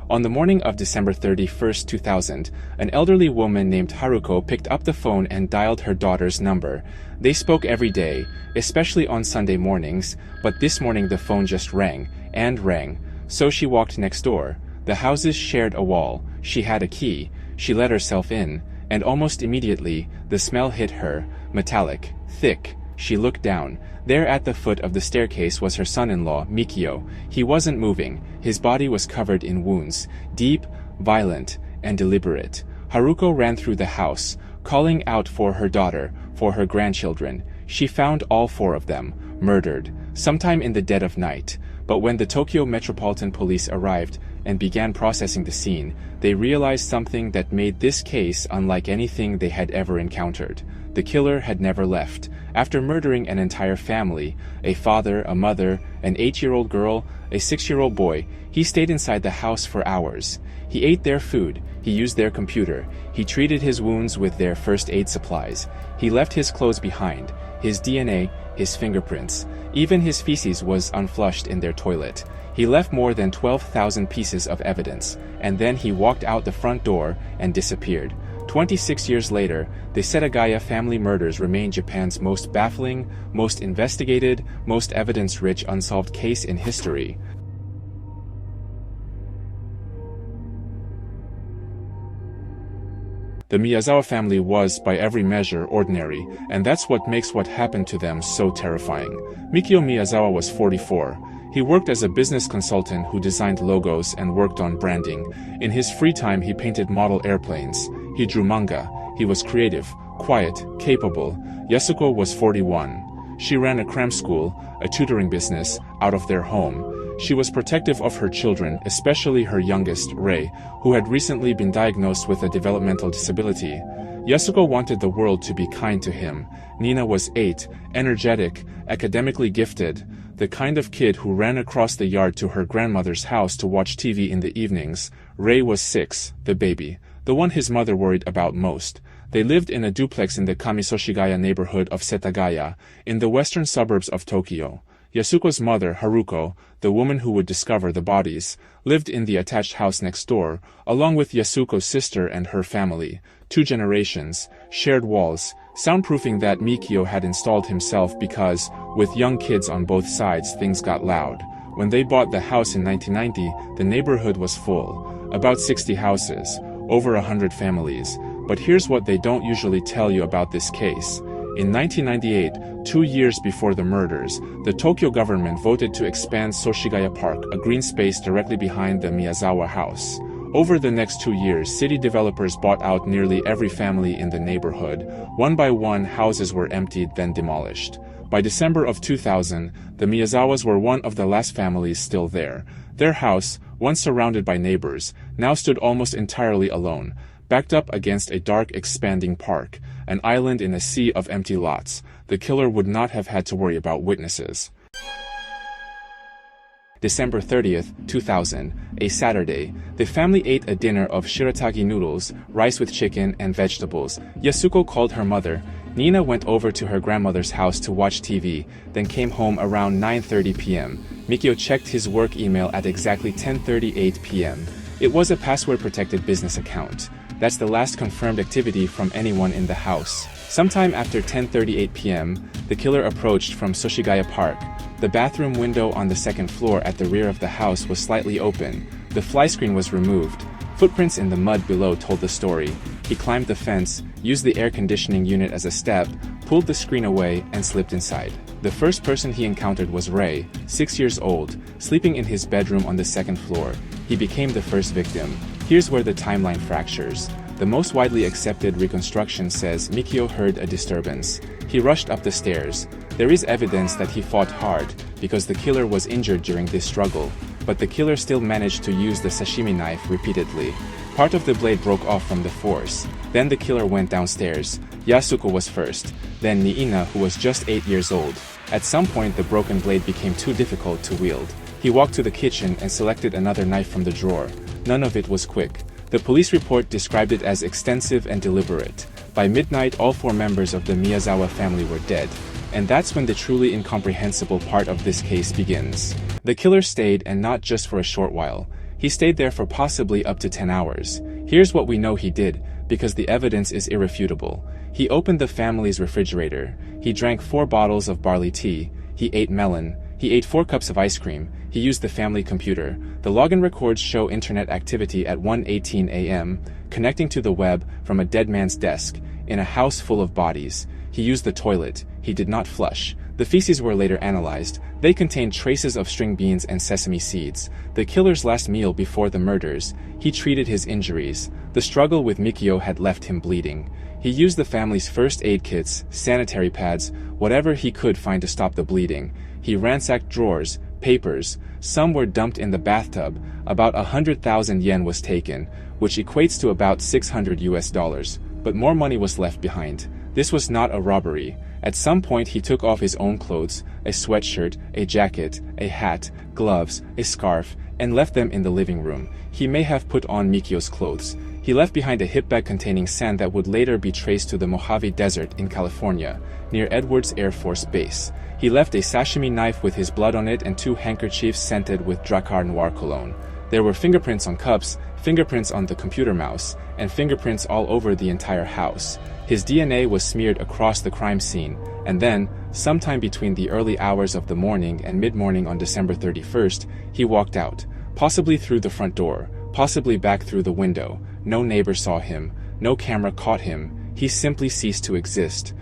On the morning of December 31st, 2000, an elderly woman named Haruko picked up the phone and dialed her daughter's number. They spoke every day, especially on Sunday mornings, but this morning the phone just rang, and rang. So she walked next door. The houses shared a wall. She had a key. She let herself in, and almost immediately, the smell hit her, metallic, thick. She looked down. There at the foot of the staircase was her son-in-law, Mikio. He wasn't moving. His body was covered in wounds, deep, violent, and deliberate. Haruko ran through the house, calling out for her daughter, for her grandchildren. She found all four of them, murdered, sometime in the dead of night. But when the Tokyo Metropolitan Police arrived and began processing the scene, they realized something that made this case unlike anything they had ever encountered. The killer had never left. After murdering an entire family, a father, a mother, an 8-year-old girl, a 6-year-old boy, he stayed inside the house for hours. He ate their food, he used their computer, he treated his wounds with their first aid supplies. He left his clothes behind, his DNA, his fingerprints. Even his feces was unflushed in their toilet. He left more than 12,000 pieces of evidence, and then he walked out the front door and disappeared. 26 years later, the Setagaya family murders remain Japan's most baffling, most investigated, most evidence-rich unsolved case in history. The Miyazawa family was, by every measure, ordinary, and that's what makes what happened to them so terrifying. Mikio Miyazawa was 44. He worked as a business consultant who designed logos and worked on branding. In his free time, he painted model airplanes. He drew manga. He was creative, quiet, capable. Yasuko was 41. She ran a cram school, a tutoring business, out of their home. She was protective of her children, especially her youngest, Rei, who had recently been diagnosed with a developmental disability. Yasuko wanted the world to be kind to him. Niina was 8, energetic, academically gifted, the kind of kid who ran across the yard to her grandmother's house to watch TV in the evenings. Rei was 6, the baby, the one his mother worried about most. They lived in a duplex in the Kamisoshigaya neighborhood of Setagaya, in the western suburbs of Tokyo. Yasuko's mother, Haruko, the woman who would discover the bodies, lived in the attached house next door, along with Yasuko's sister and her family. 2 generations, shared walls, soundproofing that Mikio had installed himself because, with young kids on both sides, things got loud. When they bought the house in 1990, the neighborhood was full. About 60 houses, over 100 families. But here's what they don't usually tell you about this case. In 1998, 2 years before the murders, the Tokyo government voted to expand Soshigaya Park, a green space directly behind the Miyazawa house. Over the next 2 years, city developers bought out nearly every family in the neighborhood. One by one, houses were emptied, then demolished. By December of 2000, the Miyazawas were one of the last families still there. Their house, once surrounded by neighbors, now stood almost entirely alone, backed up against a dark, expanding park, an island in a sea of empty lots. The killer would not have had to worry about witnesses. December 30th, 2000, a Saturday, the family ate a dinner of shirataki noodles, rice with chicken, and vegetables. Yasuko called her mother. Niina went over to her grandmother's house to watch TV, then came home around 9:30 p.m. Mikio checked his work email at exactly 10:38 p.m. It was a password-protected business account. That's the last confirmed activity from anyone in the house. Sometime after 10:38 p.m., the killer approached from Soshigaya Park. The bathroom window on the second floor at the rear of the house was slightly open. The fly screen was removed. Footprints in the mud below told the story. He climbed the fence, used the air conditioning unit as a step, pulled the screen away, and slipped inside. The first person he encountered was Rei, 6 years old, sleeping in his bedroom on the second floor. He became the first victim. Here's where the timeline fractures. The most widely accepted reconstruction says Mikio heard a disturbance. He rushed up the stairs. There is evidence that he fought hard, because the killer was injured during this struggle, but the killer still managed to use the sashimi knife repeatedly. Part of the blade broke off from the force. Then the killer went downstairs. Yasuko was first, then Niina, who was just 8 years old. At some point, the broken blade became too difficult to wield. He walked to the kitchen and selected another knife from the drawer. None of it was quick. The police report described it as extensive and deliberate. By midnight, all 4 members of the Miyazawa family were dead. And that's when the truly incomprehensible part of this case begins. The killer stayed, and not just for a short while. He stayed there for possibly up to 10 hours. Here's what we know he did, because the evidence is irrefutable. He opened the family's refrigerator. He drank 4 bottles of barley tea. He ate melon. He ate 4 cups of ice cream. He used the family computer. The login records show internet activity at 1:18 a.m., connecting to the web from a dead man's desk, in a house full of bodies. He used the toilet. He did not flush. The feces were later analyzed. They contained traces of string beans and sesame seeds. The killer's last meal before the murders. He treated his injuries. The struggle with Mikio had left him bleeding. He used the family's first aid kits, sanitary pads, whatever he could find to stop the bleeding. He ransacked drawers, papers. Some were dumped in the bathtub. About 100,000 yen was taken, which equates to about $600. But more money was left behind. This was not a robbery. At some point he took off his own clothes, a sweatshirt, a jacket, a hat, gloves, a scarf, and left them in the living room. He may have put on Mikio's clothes. He left behind a hip bag containing sand that would later be traced to the Mojave Desert in California, near Edwards Air Force Base. He left a sashimi knife with his blood on it and 2 handkerchiefs scented with Drakkar Noir cologne. There were fingerprints on cups, fingerprints on the computer mouse, and fingerprints all over the entire house. His DNA was smeared across the crime scene, and then, sometime between the early hours of the morning and mid-morning on December 31st, he walked out, possibly through the front door, possibly back through the window. No neighbor saw him, no camera caught him. He simply ceased to exist.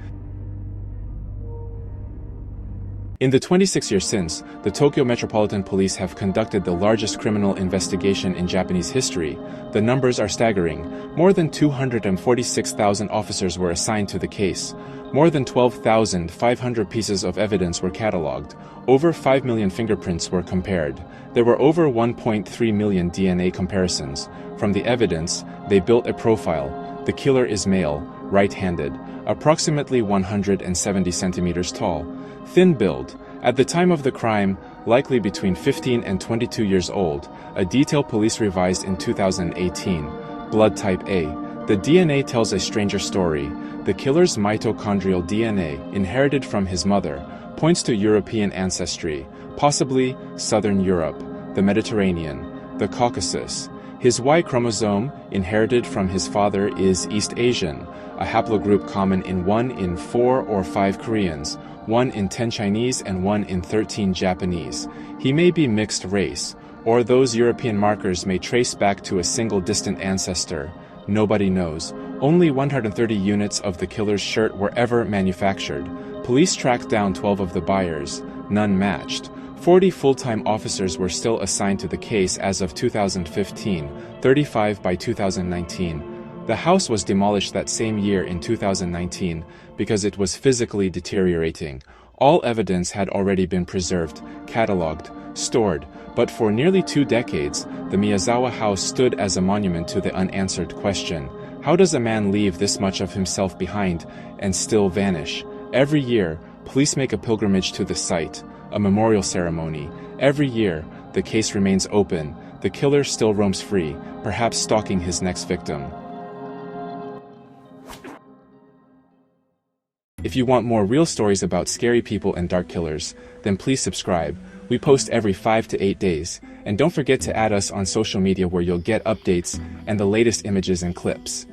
In the 26 years since, the Tokyo Metropolitan Police have conducted the largest criminal investigation in Japanese history. The numbers are staggering. More than 246,000 officers were assigned to the case. More than 12,500 pieces of evidence were catalogued. Over 5 million fingerprints were compared. There were over 1.3 million DNA comparisons. From the evidence, they built a profile. The killer is male, right-handed, approximately 170 centimeters tall. Thin build. At the time of the crime, likely between 15 and 22 years old, a detail police revised in 2018. Blood type A. The DNA tells a stranger story. The killer's mitochondrial DNA, inherited from his mother, points to European ancestry, possibly Southern Europe, the Mediterranean, the Caucasus. His Y chromosome, inherited from his father, is East Asian, a haplogroup common in 1 in 4 or 5 Koreans, 1 in 10 Chinese and 1 in 13 Japanese. He may be mixed race, or those European markers may trace back to a single distant ancestor. Nobody knows. Only 130 units of the killer's shirt were ever manufactured. Police tracked down 12 of the buyers. None matched. 40 full-time officers were still assigned to the case as of 2015, 35 by 2019. The house was demolished that same year in 2019 because it was physically deteriorating. All evidence had already been preserved, catalogued, stored, but for nearly 2 decades, the Miyazawa house stood as a monument to the unanswered question: how does a man leave this much of himself behind and still vanish? Every year, police make a pilgrimage to the site, a memorial ceremony. Every year, the case remains open. The killer still roams free, perhaps stalking his next victim. If you want more real stories about scary people and dark killers, then please subscribe. We post every 5 to 8 days, and don't forget to add us on social media where you'll get updates and the latest images and clips.